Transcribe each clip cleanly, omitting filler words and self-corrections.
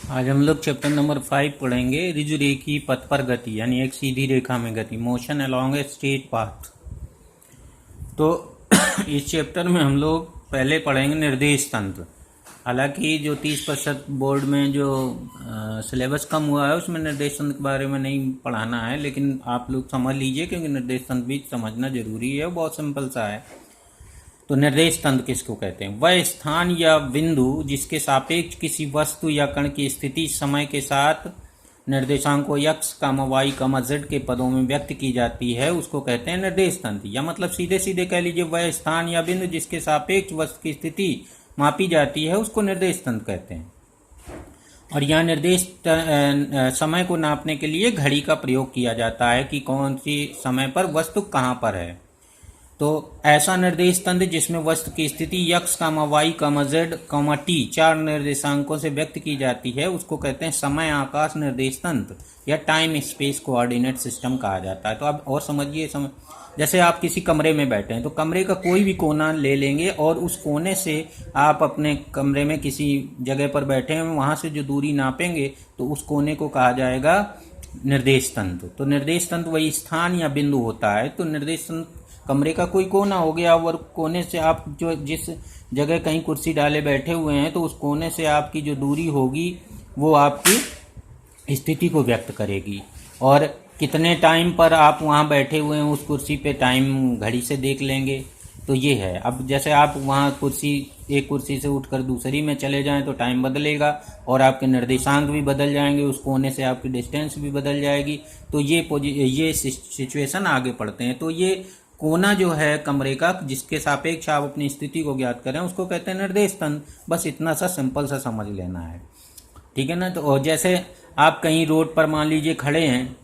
आज हम लोग चैप्टर नंबर 5 पढ़ेंगे। ऋजुरेखी पथ पर गति यानी एक सीधी रेखा में गति, motion along a straight path. तो इस चैप्टर में हम लोग पहले पढ़ेंगे निर्देश तंत्र। हालांकि जो 30% बोर्ड में जो सिलेबस कम हुआ है उसमें निर्देश तंत्र के बारे में नहीं पढ़ाना है, लेकिन आप लोग समझ लीजिए क्योंकि निर्देश तंत्र भी समझना जरूरी है। बहुत सिंपल सा है। तो निर्देश तंत्र किसको कहते हैं? वह स्थान या बिंदु जिसके सापेक्ष किसी वस्तु या कण की स्थिति समय के साथ निर्देशांकों x, y, z के पदों में व्यक्त की जाती है उसको कहते हैं निर्देश तंत्र। या मतलब सीधे सीधे कह लीजिए वह स्थान या बिंदु जिसके सापेक्ष वस्तु की स्थिति मापी जाती है उसको निर्देश तंत्र कहते हैं। और यहाँ निर्देश समय को नापने के लिए घड़ी का प्रयोग किया जाता है कि कौन सी समय पर वस्तु कहाँ पर है। तो ऐसा निर्देश तंत्र जिसमें वस्तु की स्थिति x, y, z, t 4 निर्देशांकों से व्यक्त की जाती है उसको कहते हैं समय आकाश निर्देश तंत्र या टाइम स्पेस कोऑर्डिनेट सिस्टम कहा जाता है। तो अब और समझिए, जैसे आप किसी कमरे में बैठे हैं तो कमरे का कोई भी कोना ले लेंगे और उस कोने से आप अपने कमरे में किसी जगह पर बैठे हैं वहां से जो दूरी नापेंगे तो उस कोने को कहा जाएगा निर्देश तंत्र। तो निर्देश तंत्र वही स्थान या बिंदु होता है। तो निर्देश तंत्र कमरे का कोई कोना हो गया और कोने से आप जो जिस जगह कहीं कुर्सी डाले बैठे हुए हैं तो उस कोने से आपकी जो दूरी होगी वो आपकी स्थिति को व्यक्त करेगी। और कितने टाइम पर आप वहाँ बैठे हुए हैं उस कुर्सी पे टाइम घड़ी से देख लेंगे। तो ये है। अब जैसे आप वहाँ एक कुर्सी से उठकर दूसरी में चले जाएं तो टाइम बदलेगा और आपके निर्देशांक भी बदल जाएंगे, उस कोने से आपकी डिस्टेंस भी बदल जाएगी। तो ये सिचुएशन आगे पढ़ते हैं। तो ये कोना जो है कमरे का जिसके सापेक्ष आप अपनी स्थिति को ज्ञात करें उसको कहते हैं निर्देश तंत्र। बस इतना सा सिंपल सा समझ लेना है, ठीक है ना। तो जैसे आप कहीं रोड पर मान लीजिए खड़े हैं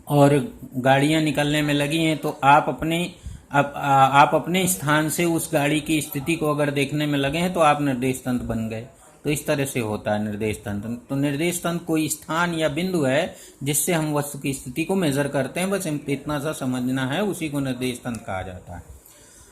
और गाड़ियां निकलने में लगी हैं तो आप अपने स्थान से उस गाड़ी की स्थिति को अगर देखने में लगे हैं तो आप निर्देश तंत्र बन गए। तो इस तरह से होता है निर्देश तंत्र। तो निर्देश तंत्र कोई स्थान या बिंदु है जिससे हम वस्तु की स्थिति को मेजर करते हैं। बस इतना सा समझना है, उसी को निर्देश तंत्र कहा जाता है।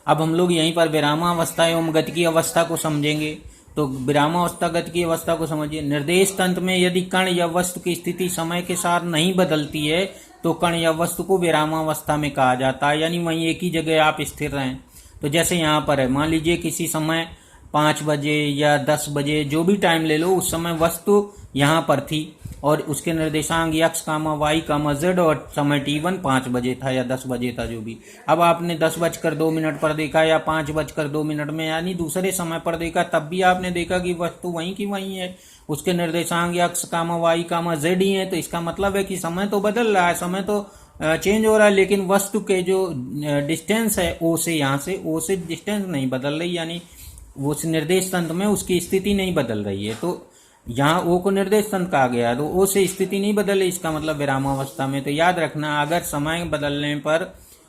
अब हम लोग यहीं पर विरामावस्था एवं गति की अवस्था को समझेंगे। तो विरामावस्था गति की अवस्था को समझिए। निर्देश तंत्र में यदि कण या वस्तु की स्थिति समय के साथ नहीं बदलती है तो कण या वस्तु को विरामावस्था में कहा जाता है, यानी वहीं एक ही जगह आप स्थिर रहें। तो जैसे यहाँ पर है, मान लीजिए किसी समय 5 बजे या 10 बजे जो भी टाइम ले लो उस समय वस्तु यहाँ पर थी और उसके निर्देशांक x, y, z और समय t1 5 बजे था या 10 बजे था जो भी। अब आपने 10:02 पर देखा या 5:02 में यानी दूसरे समय पर देखा, तब भी आपने देखा कि वस्तु वहीं की वहीं है, उसके निर्देशांक x, y, z ही है। तो इसका मतलब है कि समय तो बदल रहा है, समय तो चेंज हो रहा है, लेकिन वस्तु के जो डिस्टेंस है ओ से, यहाँ से ओ से डिस्टेंस नहीं बदल रही, यानी वो निर्देश तंत्र में उसकी स्थिति नहीं बदल रही है। तो यहाँ ओ को निर्देश तंत्र कहा गया, तो ओ से स्थिति नहीं बदले, इसका मतलब विरामावस्था में। तो याद रखना, अगर समय बदलने पर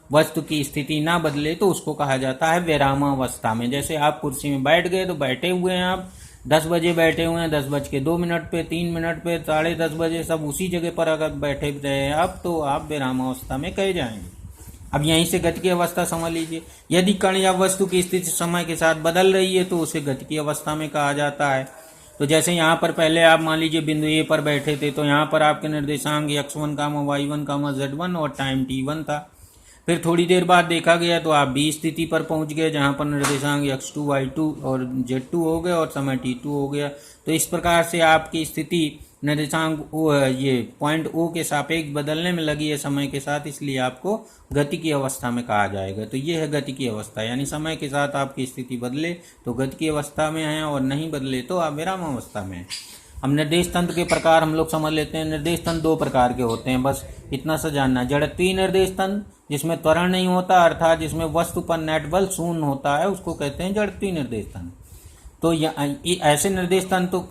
वस्तु की स्थिति ना बदले तो उसको कहा जाता है विरामावस्था में। जैसे आप कुर्सी में बैठ गए तो बैठे हुए हैं, आप 10 बजे बैठे हुए हैं, 10:02 पे, 3 मिनट पे, 10:30 बजे सब उसी जगह पर अगर बैठे रहे आप तो आप विरामावस्था में कहे जाएंगे। अब यहीं से गति की अवस्था समझ लीजिए। यदि कण या वस्तु की स्थिति समय के साथ बदल रही है तो उसे गति की अवस्था में कहा जाता है। तो जैसे यहाँ पर पहले आप मान लीजिए बिंदु ए पर बैठे थे तो यहाँ पर आपके निर्देशांक x1, y1, z1 और टाइम t1 था। फिर थोड़ी देर बाद देखा गया तो आप बी स्थिति पर पहुंच गए जहाँ पर निर्देशांक x2, y2 और z2 हो गए और समय t2 हो गया। तो इस प्रकार से आपकी स्थिति निर्देशांक ये पॉइंट ओ के सापेक्ष बदलने में लगी है समय के साथ, इसलिए आपको गति की अवस्था में कहा जाएगा। तो ये है गति की अवस्था, यानी समय के साथ आपकी स्थिति बदले तो गति की अवस्था में है और नहीं बदले तो आप विराम अवस्था में है। अब निर्देश तंत्र के प्रकार हम लोग समझ लेते हैं। निर्देश तंत्र 2 प्रकार के होते हैं, बस इतना सा जानना। जड़त्वीय निर्देश तंत्र जिसमें त्वरण नहीं होता, अर्थात जिसमें वस्तु पर नेट बल शून्य होता है, उसको कहते हैं जड़त्वीय निर्देश तंत्र। तो ऐसे निर्देश तंत्र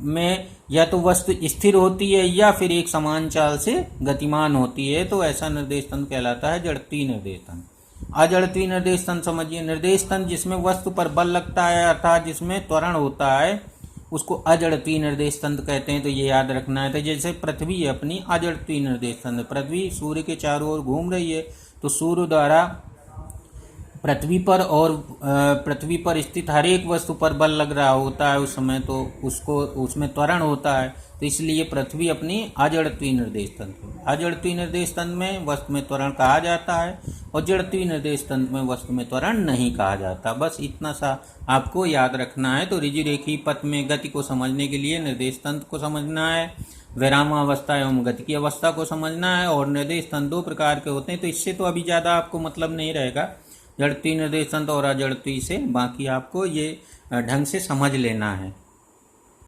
में या तो वस्तु स्थिर होती है या फिर एक समान चाल से गतिमान होती है, तो ऐसा निर्देश तंत्र कहलाता है जड़त्वीय निर्देश तंत्र। अजड़त्वीय निर्देश तंत्र समझिए। निर्देश तंत्र जिसमें वस्तु पर बल लगता है अर्थात जिसमें त्वरण होता है उसको अजड़त्वीय निर्देश तंत्र कहते हैं। तो ये याद रखना है। तो जैसे पृथ्वी है अपनी अजड़त्वीय निर्देश तंत्र, पृथ्वी सूर्य के चारों ओर घूम रही है तो सूर्य द्वारा पृथ्वी पर और पृथ्वी पर स्थित हर एक वस्तु पर बल लग रहा होता है उस समय, तो उसको उसमें त्वरण होता है। तो इसलिए पृथ्वी अपनी अजड़त्वीय निर्देश तंत्र, अजड़त्वीय निर्देश तंत्र में वस्तु में त्वरण कहा जाता है और जड़त्वीय निर्देश तंत्र में वस्तु में त्वरण नहीं कहा जाता। बस इतना सा आपको याद रखना है। तो ऋजुरेखीय पथ में गति को समझने के लिए निर्देश तंत्र को समझना है, विरामावस्था एवं गति की अवस्था को समझना है, और निर्देश तंत्र दो प्रकार के होते हैं। तो इससे तो अभी ज़्यादा आपको मतलब नहीं रहेगा, जड़त्वीय निर्देश तंत्र और अजड़त्वीय से, बाकी आपको ये ढंग से समझ लेना है।